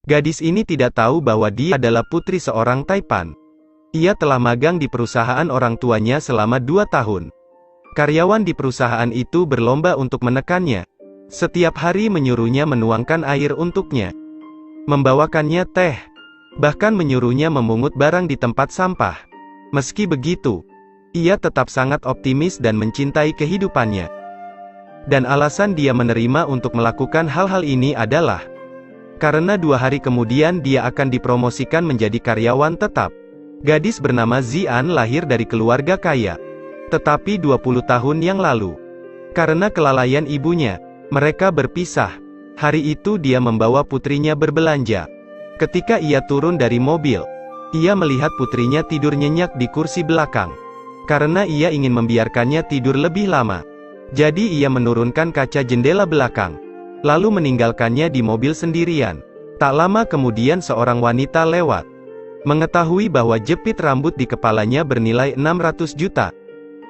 Gadis ini tidak tahu bahwa dia adalah putri seorang Taipan. Ia telah magang di perusahaan orang tuanya selama 2 tahun. Karyawan di perusahaan itu berlomba untuk menekannya. Setiap hari menyuruhnya menuangkan air untuknya, membawakannya teh, bahkan menyuruhnya memungut barang di tempat sampah. Meski begitu, ia tetap sangat optimis dan mencintai kehidupannya. Dan alasan dia menerima untuk melakukan hal-hal ini adalah karena 2 hari kemudian dia akan dipromosikan menjadi karyawan tetap. Gadis bernama Zian lahir dari keluarga kaya. Tetapi 20 tahun yang lalu, karena kelalaian ibunya, mereka berpisah. Hari itu dia membawa putrinya berbelanja. Ketika ia turun dari mobil, ia melihat putrinya tidur nyenyak di kursi belakang. Karena ia ingin membiarkannya tidur lebih lama, jadi ia menurunkan kaca jendela belakang, lalu meninggalkannya di mobil sendirian. Tak lama kemudian seorang wanita lewat. Mengetahui bahwa jepit rambut di kepalanya bernilai 600 juta.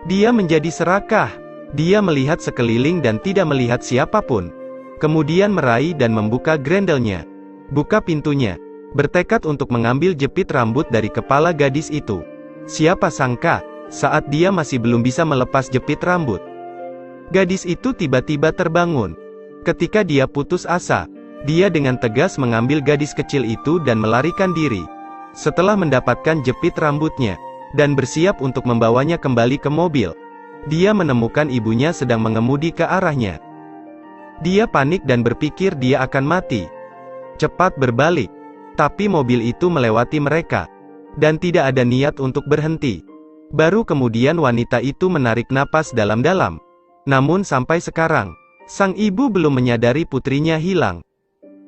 Dia menjadi serakah. Dia melihat sekeliling dan tidak melihat siapapun. Kemudian meraih dan membuka grendelnya. Buka pintunya. Bertekad untuk mengambil jepit rambut dari kepala gadis itu. Siapa sangka, saat dia masih belum bisa melepas jepit rambut, gadis itu tiba-tiba terbangun. Ketika dia putus asa, dia dengan tegas mengambil gadis kecil itu dan melarikan diri. Setelah mendapatkan jepit rambutnya, dan bersiap untuk membawanya kembali ke mobil, dia menemukan ibunya sedang mengemudi ke arahnya. Dia panik dan berpikir dia akan mati. Cepat berbalik. Tapi mobil itu melewati mereka, dan tidak ada niat untuk berhenti. Baru kemudian wanita itu menarik napas dalam-dalam. Namun sampai sekarang, sang ibu belum menyadari putrinya hilang.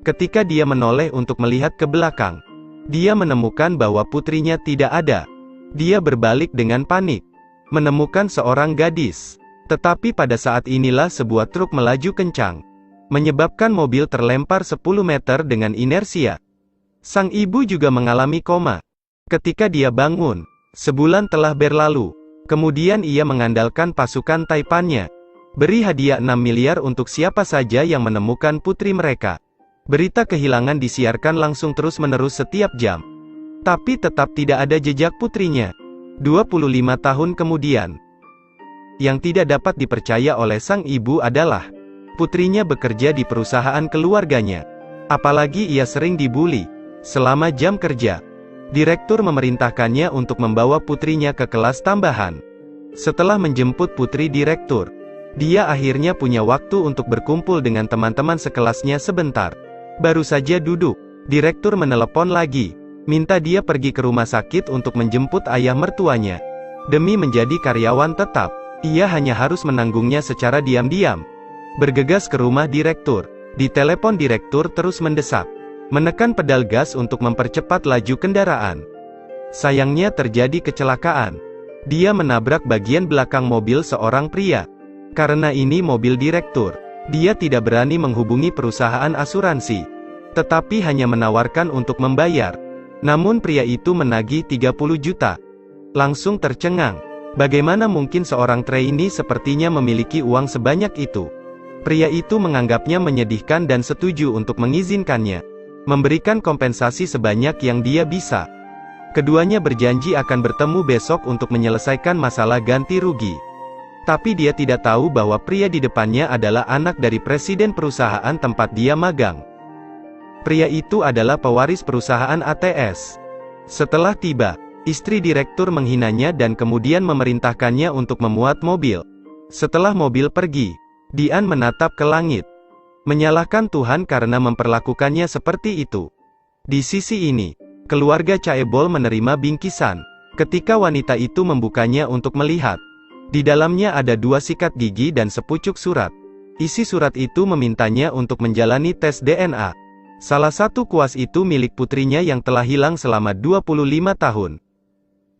Ketika dia menoleh untuk melihat ke belakang, dia menemukan bahwa putrinya tidak ada. Dia berbalik dengan panik, menemukan seorang gadis. Tetapi pada saat inilah sebuah truk melaju kencang, menyebabkan mobil terlempar 10 meter dengan inersia. Sang ibu juga mengalami koma. Ketika dia bangun, sebulan telah berlalu. Kemudian ia mengandalkan pasukan Taipannya. Beri hadiah 6 miliar untuk siapa saja yang menemukan putri mereka. Berita kehilangan disiarkan langsung terus-menerus setiap jam. Tapi tetap tidak ada jejak putrinya. 25 tahun kemudian. Yang tidak dapat dipercaya oleh sang ibu adalah putrinya bekerja di perusahaan keluarganya. Apalagi ia sering dibully. Selama jam kerja, direktur memerintahkannya untuk membawa putrinya ke kelas tambahan. Setelah menjemput putri direktur, dia akhirnya punya waktu untuk berkumpul dengan teman-teman sekelasnya sebentar. Baru saja duduk, direktur menelepon lagi, minta dia pergi ke rumah sakit untuk menjemput ayah mertuanya. Demi menjadi karyawan tetap, ia hanya harus menanggungnya secara diam-diam. Bergegas ke rumah direktur, di telepon direktur terus mendesak, menekan pedal gas untuk mempercepat laju kendaraan. Sayangnya terjadi kecelakaan. Dia menabrak bagian belakang mobil seorang pria. Karena ini mobil direktur, dia tidak berani menghubungi perusahaan asuransi, tetapi hanya menawarkan untuk membayar. Namun pria itu menagih 30 juta. Langsung tercengang. Bagaimana mungkin seorang trainee sepertinya memiliki uang sebanyak itu? Pria itu menganggapnya menyedihkan dan setuju untuk mengizinkannya, memberikan kompensasi sebanyak yang dia bisa. Keduanya berjanji akan bertemu besok untuk menyelesaikan masalah ganti rugi. Tapi dia tidak tahu bahwa pria di depannya adalah anak dari presiden perusahaan tempat dia magang. Pria itu adalah pewaris perusahaan ATS. Setelah tiba, istri direktur menghinanya dan kemudian memerintahkannya untuk memuat mobil. Setelah mobil pergi, Dian menatap ke langit, menyalahkan Tuhan karena memperlakukannya seperti itu. Di sisi ini, keluarga Chaebol menerima bingkisan. Ketika wanita itu membukanya untuk melihat, di dalamnya ada 2 sikat gigi dan sepucuk surat. Isi surat itu memintanya untuk menjalani tes DNA. Salah satu kuas itu milik putrinya yang telah hilang selama 25 tahun.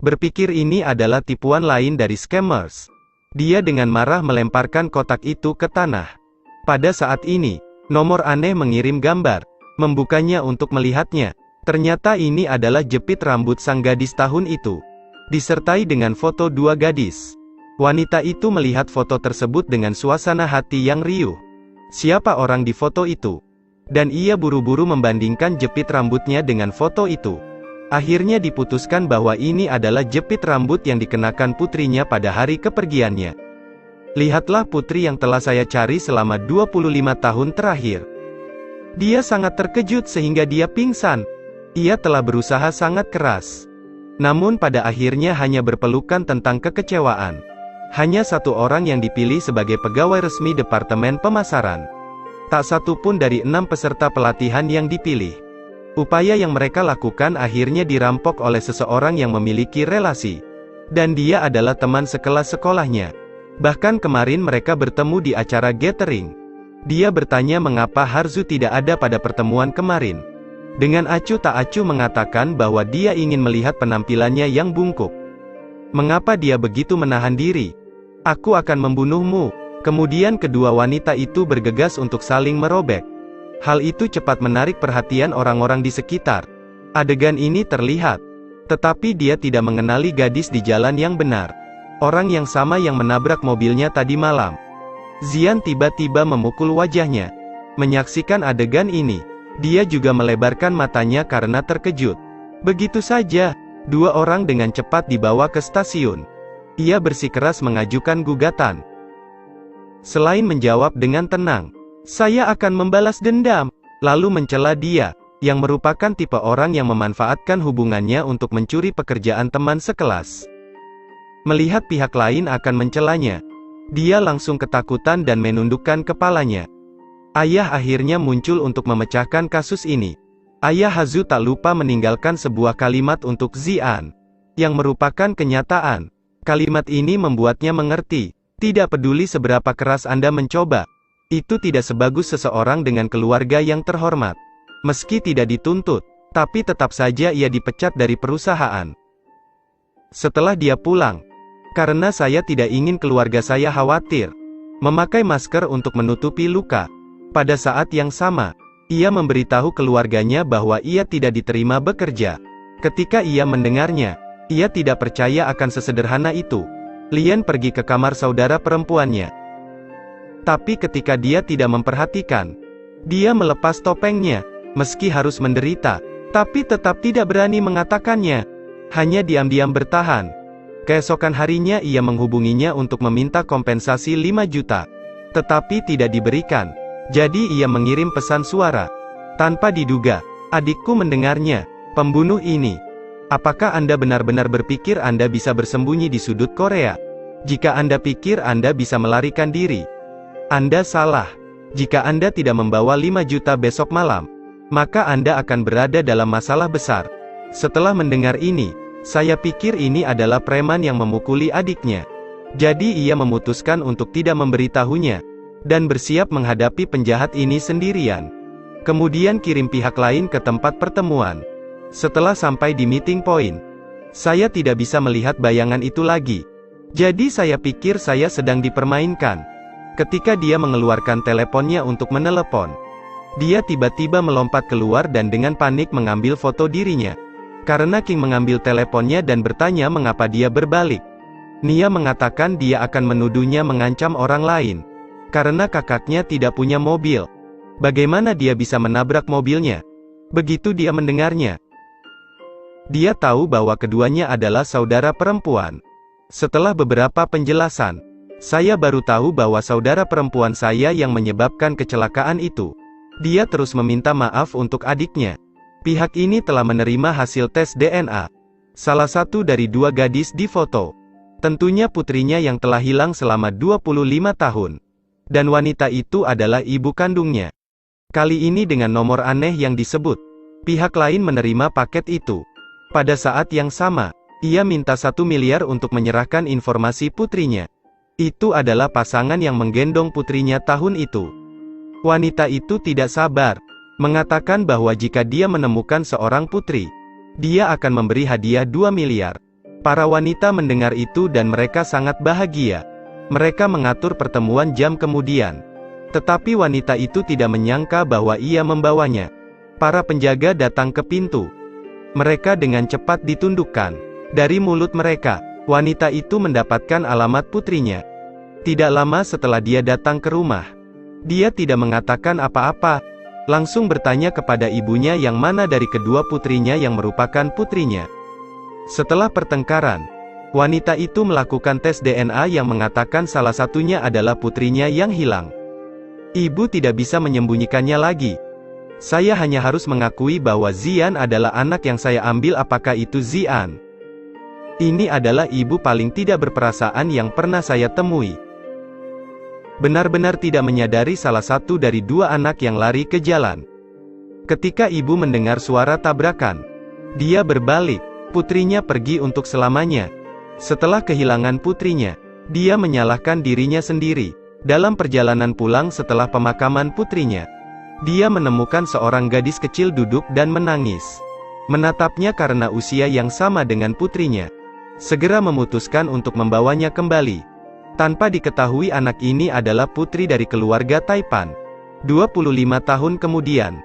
Berpikir ini adalah tipuan lain dari scammers, dia dengan marah melemparkan kotak itu ke tanah. Pada saat ini, nomor aneh mengirim gambar. Membukanya untuk melihatnya. Ternyata ini adalah jepit rambut sang gadis tahun itu, disertai dengan foto 2 gadis. Wanita itu melihat foto tersebut dengan suasana hati yang riuh. Siapa orang di foto itu? Dan ia buru-buru membandingkan jepit rambutnya dengan foto itu. Akhirnya diputuskan bahwa ini adalah jepit rambut yang dikenakan putrinya pada hari kepergiannya. Lihatlah putri yang telah saya cari selama 25 tahun terakhir. Dia sangat terkejut sehingga dia pingsan. Ia telah berusaha sangat keras. Namun pada akhirnya hanya berpelukan tentang kekecewaan. Hanya satu orang yang dipilih sebagai pegawai resmi Departemen Pemasaran. Tak satu pun dari 6 peserta pelatihan yang dipilih. Upaya yang mereka lakukan akhirnya dirampok oleh seseorang yang memiliki relasi. Dan dia adalah teman sekelas sekolahnya. Bahkan kemarin mereka bertemu di acara gathering. Dia bertanya mengapa Harzu tidak ada pada pertemuan kemarin. Dengan acuh tak acuh mengatakan bahwa dia ingin melihat penampilannya yang bungkuk. Mengapa dia begitu menahan diri? Aku akan membunuhmu. Kemudian kedua wanita itu bergegas untuk saling merobek. Hal itu cepat menarik perhatian orang-orang di sekitar. Adegan ini terlihat. Tetapi dia tidak mengenali gadis di jalan yang benar. Orang yang sama yang menabrak mobilnya tadi malam. Xian tiba-tiba memukul wajahnya. Menyaksikan adegan ini, dia juga melebarkan matanya karena terkejut. Begitu saja, dua orang dengan cepat dibawa ke stasiun. Ia bersikeras mengajukan gugatan. Selain menjawab dengan tenang, saya akan membalas dendam, lalu mencela dia, yang merupakan tipe orang yang memanfaatkan hubungannya untuk mencuri pekerjaan teman sekelas. Melihat pihak lain akan mencelanya, dia langsung ketakutan dan menundukkan kepalanya. Ayah akhirnya muncul untuk memecahkan kasus ini. Ayah Harzu tak lupa meninggalkan sebuah kalimat untuk Xian, yang merupakan kenyataan. Kalimat ini membuatnya mengerti. Tidak peduli seberapa keras Anda mencoba, itu tidak sebagus seseorang dengan keluarga yang terhormat. Meski tidak dituntut, tapi tetap saja ia dipecat dari perusahaan. Setelah dia pulang, karena saya tidak ingin keluarga saya khawatir, memakai masker untuk menutupi luka. Pada saat yang sama, ia memberitahu keluarganya bahwa ia tidak diterima bekerja. Ketika ia mendengarnya, ia tidak percaya akan sesederhana itu. Lian pergi ke kamar saudara perempuannya. Tapi ketika dia tidak memperhatikan, dia melepas topengnya, meski harus menderita, tapi tetap tidak berani mengatakannya. Hanya diam-diam bertahan. Keesokan harinya ia menghubunginya untuk meminta kompensasi 5 juta. Tetapi tidak diberikan. Jadi ia mengirim pesan suara. Tanpa diduga, adikku mendengarnya. Pembunuh ini. Apakah Anda benar-benar berpikir Anda bisa bersembunyi di sudut Korea? Jika Anda pikir Anda bisa melarikan diri, Anda salah. Jika Anda tidak membawa 5 juta besok malam, maka Anda akan berada dalam masalah besar. Setelah mendengar ini, saya pikir ini adalah preman yang memukuli adiknya. Jadi ia memutuskan untuk tidak memberitahunya, dan bersiap menghadapi penjahat ini sendirian. Kemudian kirim pihak lain ke tempat pertemuan. Setelah sampai di meeting point, saya tidak bisa melihat bayangan itu lagi. Jadi saya pikir saya sedang dipermainkan. Ketika dia mengeluarkan teleponnya untuk menelepon, dia tiba-tiba melompat keluar dan dengan panik mengambil foto dirinya. Karena King mengambil teleponnya dan bertanya mengapa dia berbalik. Nia mengatakan dia akan menuduhnya mengancam orang lain. Karena kakaknya tidak punya mobil. Bagaimana dia bisa menabrak mobilnya? Begitu dia mendengarnya, dia tahu bahwa keduanya adalah saudara perempuan. Setelah beberapa penjelasan, saya baru tahu bahwa saudara perempuan saya yang menyebabkan kecelakaan itu. Dia terus meminta maaf untuk adiknya. Pihak ini telah menerima hasil tes DNA. Salah satu dari dua gadis di foto. Tentunya putrinya yang telah hilang selama 25 tahun. Dan wanita itu adalah ibu kandungnya. Kali ini dengan nomor aneh yang disebut. Pihak lain menerima paket itu. Pada saat yang sama, ia minta 1 miliar untuk menyerahkan informasi putrinya. Itu adalah pasangan yang menggendong putrinya tahun itu. Wanita itu tidak sabar, mengatakan bahwa jika dia menemukan seorang putri, dia akan memberi hadiah 2 miliar. Para wanita mendengar itu dan mereka sangat bahagia. Mereka mengatur pertemuan jam kemudian. Tetapi wanita itu tidak menyangka bahwa ia membawanya. Para penjaga datang ke pintu. Mereka dengan cepat ditundukkan. Dari mulut mereka, wanita itu mendapatkan alamat putrinya. Tidak lama setelah dia datang ke rumah, dia tidak mengatakan apa-apa. langsung bertanya kepada ibunya yang mana dari kedua putrinya yang merupakan putrinya. Setelah pertengkaran, wanita itu melakukan tes DNA yang mengatakan salah satunya adalah putrinya yang hilang. Ibu tidak bisa menyembunyikannya lagi. Saya hanya harus mengakui bahwa Xian adalah anak yang saya ambil. Apakah itu Xian? Ini adalah ibu paling tidak berperasaan yang pernah saya temui. Benar-benar tidak menyadari salah satu dari dua anak yang lari ke jalan. Ketika ibu mendengar suara tabrakan, dia berbalik. Putrinya pergi untuk selamanya. Setelah kehilangan putrinya, dia menyalahkan dirinya sendiri. Dalam perjalanan pulang setelah pemakaman putrinya, dia menemukan seorang gadis kecil duduk dan menangis. Menatapnya karena usia yang sama dengan putrinya. Segera memutuskan untuk membawanya kembali. Tanpa diketahui anak ini adalah putri dari keluarga Taipan. 25 tahun kemudian,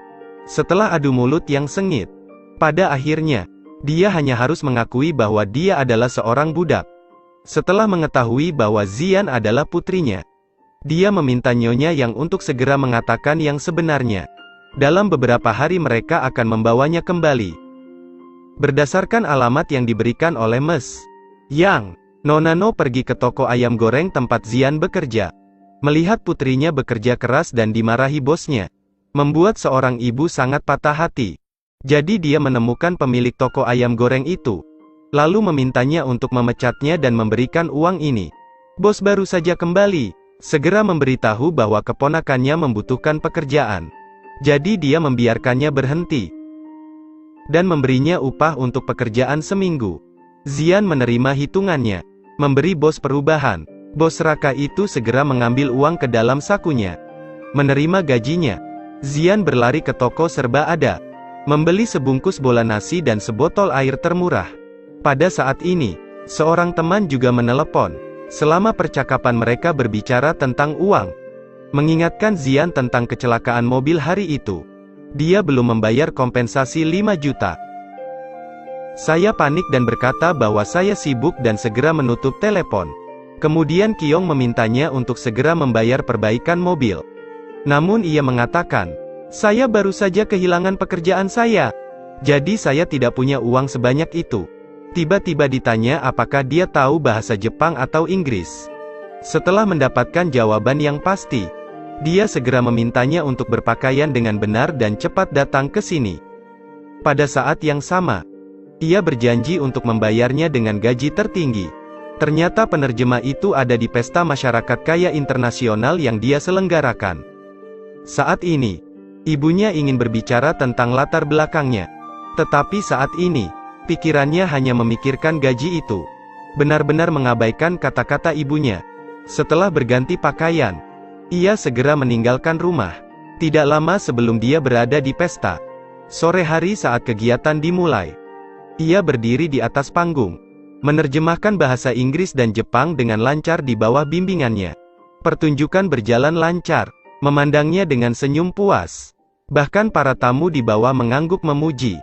setelah adu mulut yang sengit, pada akhirnya, dia hanya harus mengakui bahwa dia adalah seorang budak. Setelah mengetahui bahwa Xian adalah putrinya, dia meminta nyonya yang untuk segera mengatakan yang sebenarnya. Dalam beberapa hari mereka akan membawanya kembali. Berdasarkan alamat yang diberikan oleh Mes Yang, Nona No pergi ke toko ayam goreng tempat Xian bekerja. Melihat putrinya bekerja keras dan dimarahi bosnya, membuat seorang ibu sangat patah hati. Jadi dia menemukan pemilik toko ayam goreng itu, lalu memintanya untuk memecatnya dan memberikan uang ini. Bos baru saja kembali, segera memberitahu bahwa keponakannya membutuhkan pekerjaan. Jadi dia membiarkannya berhenti, dan memberinya upah untuk pekerjaan seminggu. Xian menerima hitungannya, memberi bos perubahan. Bos serakah itu segera mengambil uang ke dalam sakunya. Menerima gajinya, Xian berlari ke toko serba ada, membeli sebungkus bola nasi dan sebotol air termurah. Pada saat ini, seorang teman juga menelepon. Selama percakapan mereka berbicara tentang uang, mengingatkan Xian tentang kecelakaan mobil hari itu. Dia belum membayar kompensasi 5 juta. Saya panik dan berkata bahwa saya sibuk dan segera menutup telepon. Kemudian Qiong memintanya untuk segera membayar perbaikan mobil. Namun ia mengatakan, saya baru saja kehilangan pekerjaan saya. Jadi saya tidak punya uang sebanyak itu. Tiba-tiba ditanya apakah dia tahu bahasa Jepang atau Inggris. Setelah mendapatkan jawaban yang pasti, dia segera memintanya untuk berpakaian dengan benar dan cepat datang ke sini. Pada saat yang sama, ia berjanji untuk membayarnya dengan gaji tertinggi. Ternyata penerjemah itu ada di pesta masyarakat kaya internasional yang dia selenggarakan. Saat ini, ibunya ingin berbicara tentang latar belakangnya. Tetapi saat ini, pikirannya hanya memikirkan gaji itu. Benar-benar mengabaikan kata-kata ibunya. Setelah berganti pakaian, ia segera meninggalkan rumah. Tidak lama sebelum dia berada di pesta. Sore hari saat kegiatan dimulai, ia berdiri di atas panggung, menerjemahkan bahasa Inggris dan Jepang dengan lancar di bawah bimbingannya. Pertunjukan berjalan lancar, memandangnya dengan senyum puas. Bahkan para tamu di bawah mengangguk memuji.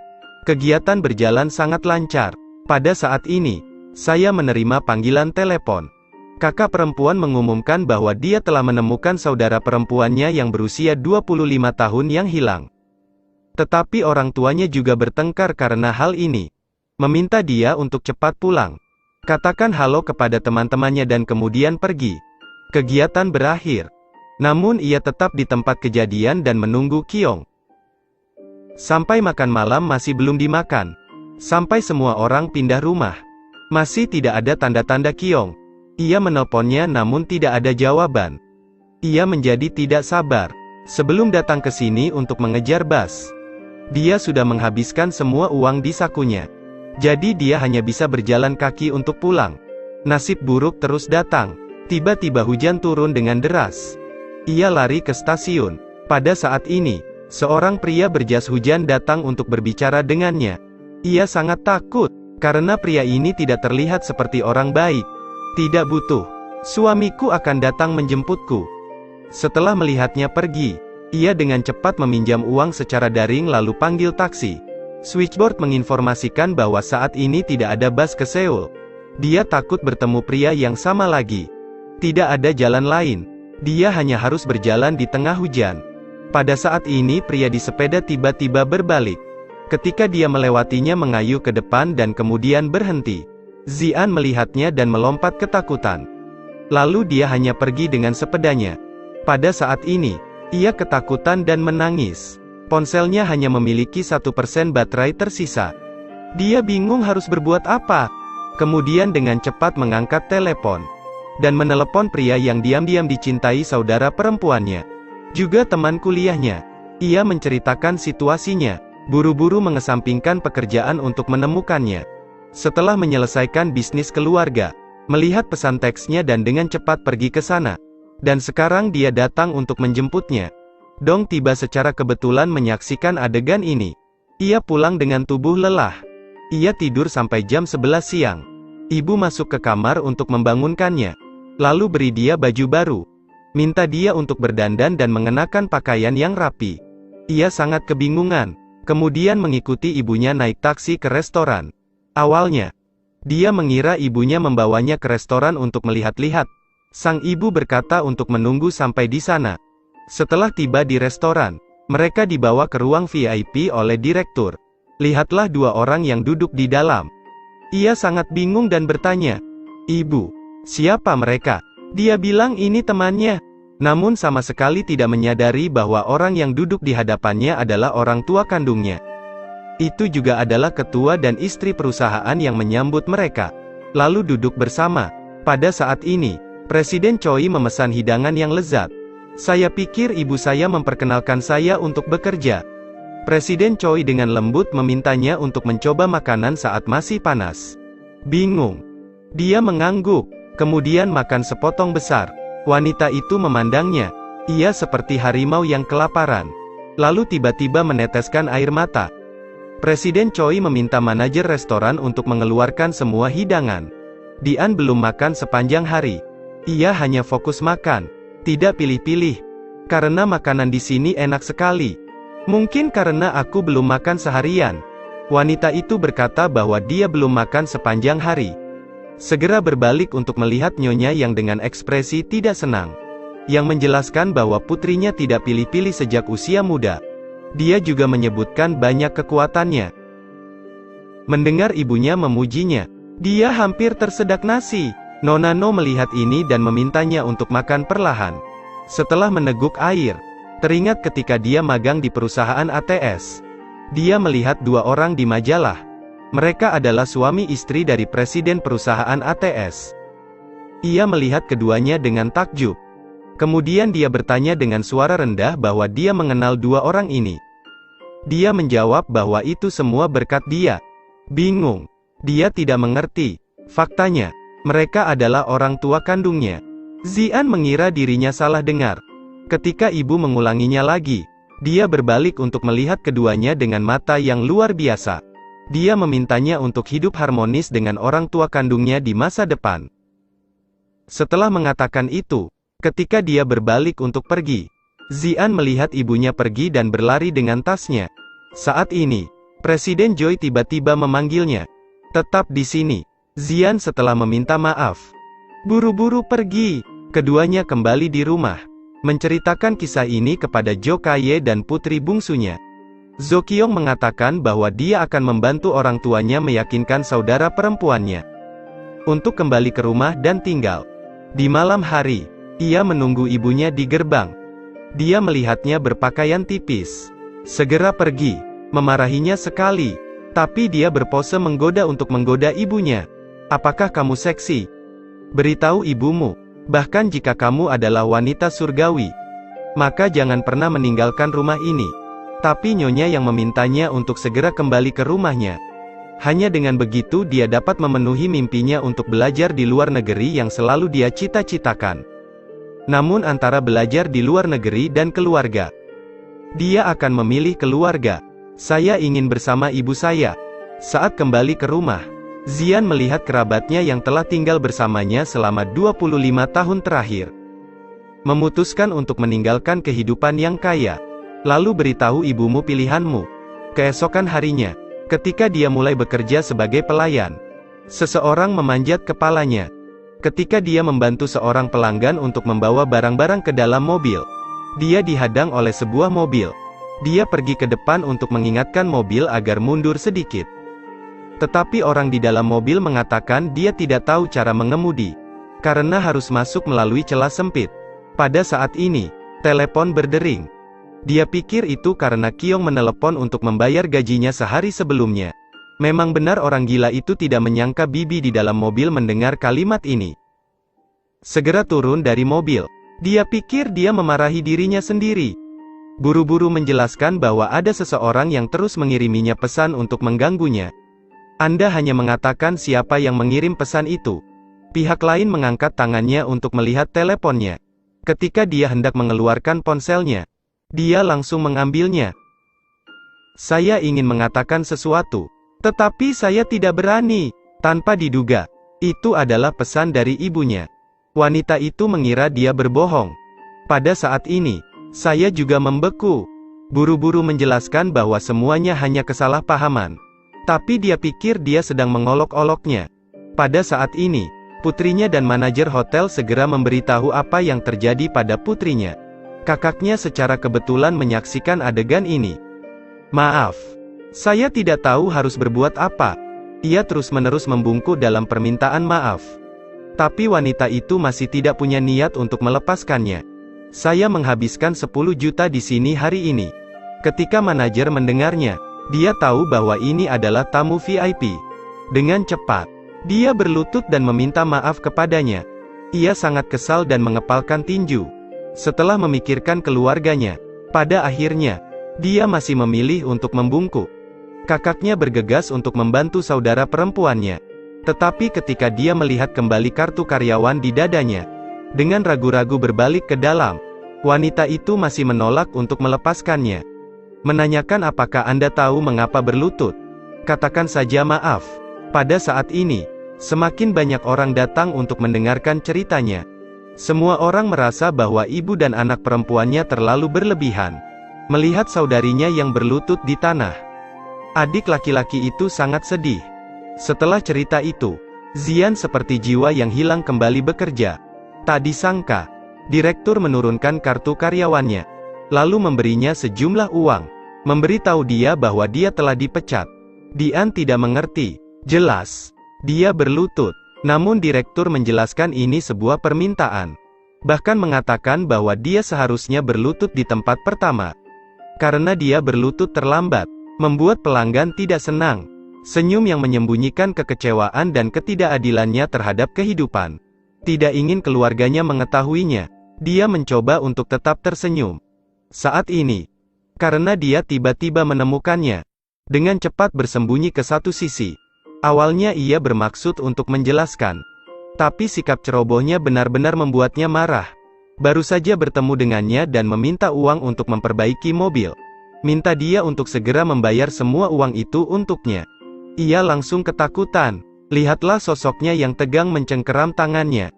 Kegiatan berjalan sangat lancar. Pada saat ini, saya menerima panggilan telepon. Kakak perempuan mengumumkan bahwa dia telah menemukan saudara perempuannya yang berusia 25 tahun yang hilang. Tetapi orang tuanya juga bertengkar karena hal ini. Meminta dia untuk cepat pulang. Katakan halo kepada teman-temannya dan kemudian pergi. Kegiatan berakhir. Namun ia tetap di tempat kejadian dan menunggu Qiong. Sampai makan malam masih belum dimakan. Sampai semua orang pindah rumah, masih tidak ada tanda-tanda Qiong. Ia menelponnya namun tidak ada jawaban. Ia menjadi tidak sabar. Sebelum datang ke sini untuk mengejar bus, dia sudah menghabiskan semua uang di sakunya. Jadi dia hanya bisa berjalan kaki untuk pulang. Nasib buruk terus datang. Tiba-tiba hujan turun dengan deras. Ia lari ke stasiun. Pada saat ini, seorang pria berjas hujan datang untuk berbicara dengannya. Ia sangat takut, karena pria ini tidak terlihat seperti orang baik. Tidak butuh. Suamiku akan datang menjemputku. Setelah melihatnya pergi, ia dengan cepat meminjam uang secara daring lalu panggil taksi. Switchboard menginformasikan bahwa saat ini tidak ada bus ke Seoul. Dia takut bertemu pria yang sama lagi. Tidak ada jalan lain. Dia hanya harus berjalan di tengah hujan. Pada saat ini pria di sepeda tiba-tiba berbalik. Ketika dia melewatinya mengayuh ke depan dan kemudian berhenti. Xian melihatnya dan melompat ketakutan. Lalu dia hanya pergi dengan sepedanya. Pada saat ini, ia ketakutan dan menangis. Ponselnya hanya memiliki 1% baterai tersisa. Dia bingung harus berbuat apa. Kemudian dengan cepat mengangkat telepon. Dan menelepon pria yang diam-diam dicintai saudara perempuannya. Juga teman kuliahnya. Ia menceritakan situasinya. Buru-buru mengesampingkan pekerjaan untuk menemukannya. Setelah menyelesaikan bisnis keluarga, melihat pesan teksnya dan dengan cepat pergi ke sana. Dan sekarang dia datang untuk menjemputnya. Dong tiba secara kebetulan menyaksikan adegan ini. Ia pulang dengan tubuh lelah. Ia tidur sampai jam 11 siang. Ibu masuk ke kamar untuk membangunkannya. Lalu beri dia baju baru. Minta dia untuk berdandan dan mengenakan pakaian yang rapi. Ia sangat kebingungan. Kemudian mengikuti ibunya naik taksi ke restoran. Awalnya, dia mengira ibunya membawanya ke restoran untuk melihat-lihat. Sang ibu berkata untuk menunggu sampai di sana. Setelah tiba di restoran, mereka dibawa ke ruang VIP oleh direktur. Lihatlah dua orang yang duduk di dalam. Ia sangat bingung dan bertanya, "Ibu, siapa mereka?" Dia bilang ini temannya. Namun sama sekali tidak menyadari bahwa orang yang duduk di hadapannya adalah orang tua kandungnya. Itu juga adalah ketua dan istri perusahaan yang menyambut mereka. Lalu duduk bersama. Pada saat ini, Presiden Choi memesan hidangan yang lezat. "Saya pikir ibu saya memperkenalkan saya untuk bekerja." Presiden Choi dengan lembut memintanya untuk mencoba makanan saat masih panas. Bingung. Dia mengangguk. Kemudian makan sepotong besar. Wanita itu memandangnya. Ia seperti harimau yang kelaparan. Lalu tiba-tiba meneteskan air mata. Presiden Choi meminta manajer restoran untuk mengeluarkan semua hidangan. Dian belum makan sepanjang hari. Ia hanya fokus makan. Tidak pilih-pilih. Karena makanan di sini enak sekali. Mungkin karena aku belum makan seharian. Wanita itu berkata bahwa dia belum makan sepanjang hari. Segera berbalik untuk melihat nyonya yang dengan ekspresi tidak senang. Yang menjelaskan bahwa putrinya tidak pilih-pilih sejak usia muda. Dia juga menyebutkan banyak kekuatannya. Mendengar ibunya memujinya, dia hampir tersedak nasi. Nona No melihat ini dan memintanya untuk makan perlahan. Setelah meneguk air, teringat ketika dia magang di perusahaan ATS. Dia melihat dua orang di majalah. Mereka adalah suami istri dari presiden perusahaan ATS. Ia melihat keduanya dengan takjub. Kemudian dia bertanya dengan suara rendah bahwa dia mengenal dua orang ini. Dia menjawab bahwa itu semua berkat dia. Bingung. Dia tidak mengerti. Faktanya, mereka adalah orang tua kandungnya. Xian mengira dirinya salah dengar. Ketika ibu mengulanginya lagi, dia berbalik untuk melihat keduanya dengan mata yang luar biasa. Dia memintanya untuk hidup harmonis dengan orang tua kandungnya di masa depan. Setelah mengatakan itu, ketika dia berbalik untuk pergi, Xian melihat ibunya pergi dan berlari dengan tasnya. Saat ini, Presiden Choi tiba-tiba memanggilnya. "Tetap di sini." Xian setelah meminta maaf, buru-buru pergi. Keduanya kembali di rumah, menceritakan kisah ini kepada Jo Kaye dan putri bungsunya. Zo Kyung mengatakan bahwa dia akan membantu orang tuanya meyakinkan saudara perempuannya untuk kembali ke rumah dan tinggal. Di malam hari, ia menunggu ibunya di gerbang. Dia melihatnya berpakaian tipis. Segera pergi, memarahinya sekali. Tapi dia berpose menggoda untuk menggoda ibunya. "Apakah kamu seksi? Beritahu ibumu. Bahkan jika kamu adalah wanita surgawi, maka jangan pernah meninggalkan rumah ini." Tapi nyonya yang memintanya untuk segera kembali ke rumahnya. Hanya dengan begitu dia dapat memenuhi mimpinya untuk belajar di luar negeri yang selalu dia cita-citakan. Namun antara belajar di luar negeri dan keluarga, dia akan memilih keluarga. "Saya ingin bersama ibu saya." Saat kembali ke rumah, Xian melihat kerabatnya yang telah tinggal bersamanya selama 25 tahun terakhir. Memutuskan untuk meninggalkan kehidupan yang kaya. "Lalu beritahu ibumu pilihanmu." Keesokan harinya, ketika dia mulai bekerja sebagai pelayan, seseorang memanjat kepalanya. Ketika dia membantu seorang pelanggan untuk membawa barang-barang ke dalam mobil, Dia dihadang oleh sebuah mobil. Dia pergi ke depan untuk mengingatkan mobil agar mundur sedikit. Tetapi orang di dalam mobil mengatakan dia tidak tahu cara mengemudi, karena harus masuk melalui celah sempit. Pada saat ini, telepon berdering. Dia pikir itu karena Kyong menelepon untuk membayar gajinya sehari sebelumnya. Memang benar orang gila itu tidak menyangka bibi di dalam mobil mendengar kalimat ini. Segera turun dari mobil. Dia pikir dia memarahi dirinya sendiri. Buru-buru menjelaskan bahwa ada seseorang yang terus mengiriminya pesan untuk mengganggunya. Anda hanya mengatakan siapa yang mengirim pesan itu. Pihak lain mengangkat tangannya untuk melihat teleponnya. Ketika dia hendak mengeluarkan ponselnya, dia langsung mengambilnya. Saya ingin mengatakan sesuatu, tetapi saya tidak berani. Tanpa diduga, itu adalah pesan dari ibunya. Wanita itu mengira dia berbohong. Pada saat ini, saya juga membeku. Buru-buru menjelaskan bahwa semuanya hanya kesalahpahaman. Tapi dia pikir dia sedang mengolok-oloknya. Pada saat ini, putrinya dan manajer hotel segera memberitahu apa yang terjadi pada putrinya. Kakaknya secara kebetulan menyaksikan adegan ini. Maaf, saya tidak tahu harus berbuat apa. Ia terus-menerus membungkuk dalam permintaan maaf. Tapi wanita itu masih tidak punya niat untuk melepaskannya. Saya menghabiskan 10 juta di sini hari ini. Ketika manajer mendengarnya, dia tahu bahwa ini adalah tamu VIP. Dengan cepat, dia berlutut dan meminta maaf kepadanya. Ia sangat kesal dan mengepalkan tinju. Setelah memikirkan keluarganya, pada akhirnya, dia masih memilih untuk membungkuk. Kakaknya bergegas untuk membantu saudara perempuannya. Tetapi ketika dia melihat kembali kartu karyawan di dadanya, dengan ragu-ragu berbalik ke dalam, wanita itu masih menolak untuk melepaskannya. Menanyakan apakah Anda tahu mengapa berlutut? Katakan saja maaf. Pada saat ini, semakin banyak orang datang untuk mendengarkan ceritanya. Semua orang merasa bahwa ibu dan anak perempuannya terlalu berlebihan. Melihat saudarinya yang berlutut di tanah. Adik laki-laki itu sangat sedih. Setelah cerita itu, Zian seperti jiwa yang hilang kembali bekerja. Tak disangka, direktur menurunkan kartu karyawannya, lalu memberinya sejumlah uang, memberitahu dia bahwa dia telah dipecat. Dian tidak mengerti. Jelas, dia berlutut. Namun direktur menjelaskan ini sebuah permintaan. Bahkan mengatakan bahwa dia seharusnya berlutut di tempat pertama. Karena dia berlutut terlambat, membuat pelanggan tidak senang. Senyum yang menyembunyikan kekecewaan dan ketidakadilannya terhadap kehidupan. Tidak ingin keluarganya mengetahuinya, dia mencoba untuk tetap tersenyum. Saat ini, karena dia tiba-tiba menemukannya, dengan cepat bersembunyi ke satu sisi. Awalnya ia bermaksud untuk menjelaskan, tapi sikap cerobohnya benar-benar membuatnya marah. Baru saja bertemu dengannya dan meminta uang untuk memperbaiki mobil. Minta dia untuk segera membayar semua uang itu untuknya. Ia langsung ketakutan. Lihatlah sosoknya yang tegang mencengkeram tangannya.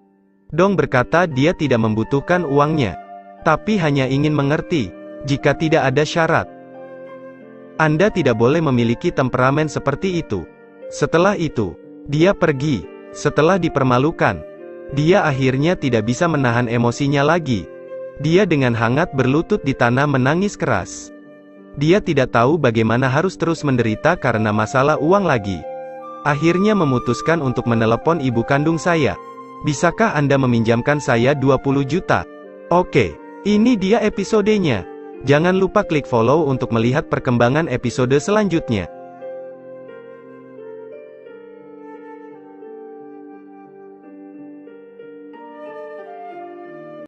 Dong berkata dia tidak membutuhkan uangnya, tapi hanya ingin mengerti, jika tidak ada syarat. Anda tidak boleh memiliki temperamen seperti itu. Setelah itu, dia pergi. Setelah dipermalukan, dia akhirnya tidak bisa menahan emosinya lagi. Dia dengan hangat berlutut di tanah menangis keras. Dia tidak tahu bagaimana harus terus menderita karena masalah uang lagi. Akhirnya memutuskan untuk menelepon ibu kandung saya. Bisakah Anda meminjamkan saya 20 juta? Oke, ini dia episodenya. Jangan lupa klik follow untuk melihat perkembangan episode selanjutnya.